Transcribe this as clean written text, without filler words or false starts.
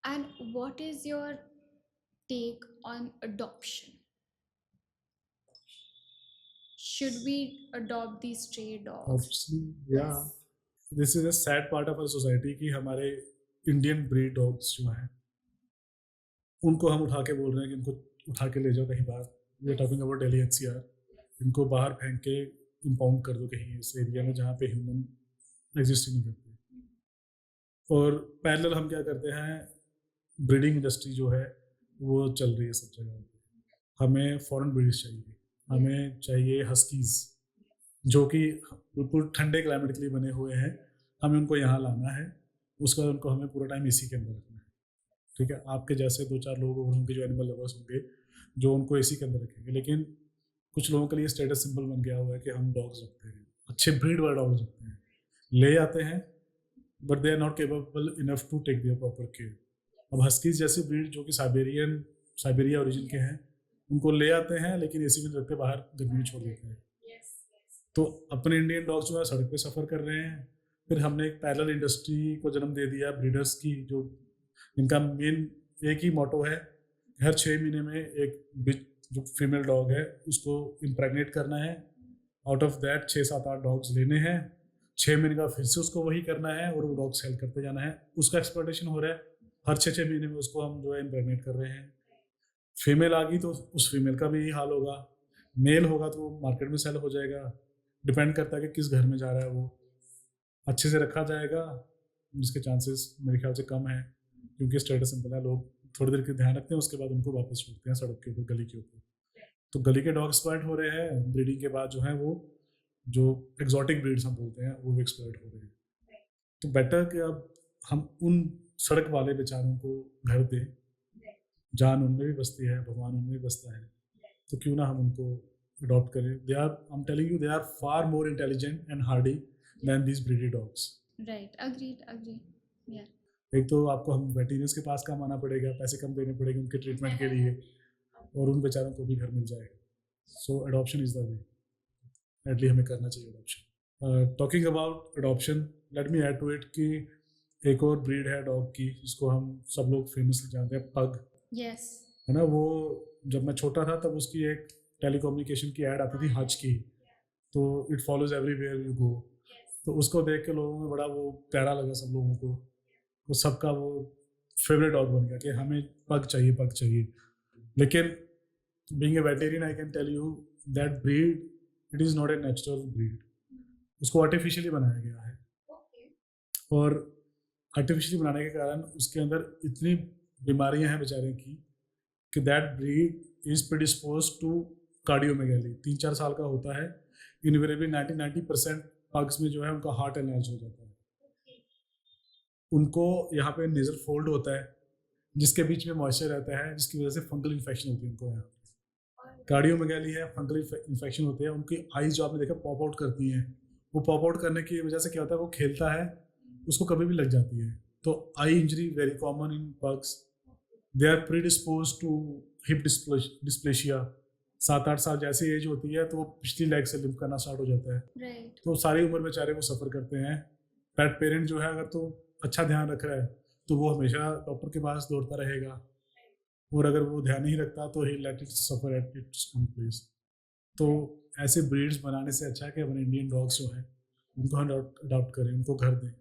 And what is your take on adoption? Should we adopt these stray dogs? Obviously, yeah. This is a sad part of our society कि हमारे Indian breed dogs जो हैं उनको हम उठा के बोल रहे हैं कि इनको उठा के ले जाओ कहीं बाहर। We are talking about Delhi NCR. इनको बाहर फेंक के इम्पाउंड कर दो कहीं इस एरिया में जहाँ पे ह्यूमन एग्जिस्ट ही नहीं करते। और पैरेलल हम क्या करते हैं, ब्रीडिंग इंडस्ट्री जो है वो चल रही है सब जगह पे। हमें फॉरेन ब्रीड्स चाहिए, हमें चाहिए हस्कीज़ जो कि बिल्कुल ठंडे क्लाइमेट के लिए बने हुए हैं। हमें उनको यहाँ लाना है, उसके बाद उनको हमें पूरा टाइम एसी के अंदर रखना है। ठीक है, आपके जैसे 2-4 लोग होंगे जो एनिमल लवर्स होंगे जो उनको एसी के अंदर रखेंगे, लेकिन कुछ लोगों के लिए स्टेटस सिंबल बन गया हुआ है कि हम डॉग्स रखते हैं, अच्छे ब्रीड वाले डॉग्स रखते हैं, ले आते हैं, but they are not capable enough to take their proper care. अब हस्कीज जैसी ब्रीड जो कि साइबेरिया ओरिजिन के हैं, उनको ले आते हैं लेकिन एसी में रख के बाहर गर्मी में छोड़ देते हैं। तो अपने इंडियन डॉग्स जो है सड़क पे सफ़र कर रहे हैं। फिर हमने एक पैरेलल इंडस्ट्री को जन्म दे दिया ब्रीडर्स की, जो इनका मेन एक ही मोटो है, हर 6 महीने में एक जो फीमेल डॉग है उसको इम्प्रेगनेट करना है। आउट ऑफ दैट 6-7-8 डॉग्स लेने हैं, 6 महीने का फिर से उसको वही करना है और वो डॉग सेल करते जाना है। उसका एक्सप्लॉयटेशन हो रहा है, हर 6-6 महीने में उसको हम जो है इम्प्रेगनेट कर रहे हैं। फीमेल आ गई तो उस फीमेल का भी यही हाल होगा, मेल होगा तो वो मार्केट में सेल हो जाएगा। डिपेंड करता है कि किस घर में जा रहा है। वो अच्छे से रखा जाएगा, जिसके चांसेस मेरे ख्याल से कम है, क्योंकि स्टेटस सिंपल है। लोग थोड़ी देर के ध्यान रखते हैं, उसके बाद उनको वापस छोड़ते हैं सड़क के ऊपर, गली के ऊपर। तो गली के डॉग एक्सप्लॉइट हो रहे हैं, ब्रीडिंग के बाद जो है वो जो एग्जॉटिक ब्रीड्स हम बोलते हैं वो भी एक्सप्लॉइट हो रहे हैं। तो बेटर कि अब हम उन सड़क वाले बेचारों को घर दें, जान उनमें भी बसती है, भगवान उनमें भी बसता है, तो क्यों ना हम उनको अडॉप्ट करें। They are, I am telling you, they are far more intelligent and hardy than these breedy dogs. Right, agreed. Yeah. एक तो आपको हम वेटेरियंस के पास काम आना पड़ेगा, पैसे कम देने पड़ेंगे उनके ट्रीटमेंट के लिए, और उन बेचारों को भी घर मिल जाएगा। So adoption is the way, एटली हमें करना चाहिए adoption. Talking about adoption, let me add to it कि एक और ब्रीड है डॉग की जिसको हम सब लोग फेमसली जानते हैं, पग। Yes. है ना, वो जब मैं छोटा था तब उसकी एक टेलीकम्युनिकेशन की ऐड आती थी हज की, तो it follows everywhere you go. तो उसको देख के लोगों में बड़ा वो प्यारा लगा सब लोगों को, वो सबका वो फेवरेट डॉग बन गया कि हमें पग चाहिए, पग चाहिए। लेकिन being a veterinarian I can tell you that breed, it is not a natural breed, उसको आर्टिफिशियली बनाया गया है। और आर्टिफिशियली बनाने के कारण उसके अंदर इतनी बीमारियां हैं बेचारे की कि that breed is predispose to cardiomegaly. 3-4 साल का होता है, इनवेरेबली 90% पग्स में जो है उनका हार्ट एनर्ज हो जाता है। उनको यहाँ पे नेजल फोल्ड होता है जिसके बीच में मॉइस्चर रहता है, जिसकी वजह से फंगल इन्फेक्शन होती है उनको। यहाँ कार्डियोमेगैली है, फंगल इन्फेक्शन होते हैं। उनकी आईज जो आपने देखा पॉप आउट करती हैं, वो पॉप आउट करने की वजह से क्या होता है, वो खेलता है, उसको कभी भी लग जाती है। तो eye injury very common in pugs. They are predispose to hip dysplasia. 7-8 साल जैसी एज होती है तो वो पिछली लेग से लिम्प करना स्टार्ट हो जाता है। Right. तो सारी उम्र बेचारे वो सफ़र करते हैं। पेट पेरेंट जो है अगर तो अच्छा ध्यान रख रहा है तो वो हमेशा डॉक्टर के पास दौड़ता रहेगा, और अगर वो ध्यान नहीं रखता तो he let it suffer at its own place. तो ऐसे ब्रीड्स बनाने से अच्छा है कि अपने इंडियन डॉग्स जो हैं उनको हम अडॉप्ट करें, उनको घर दें।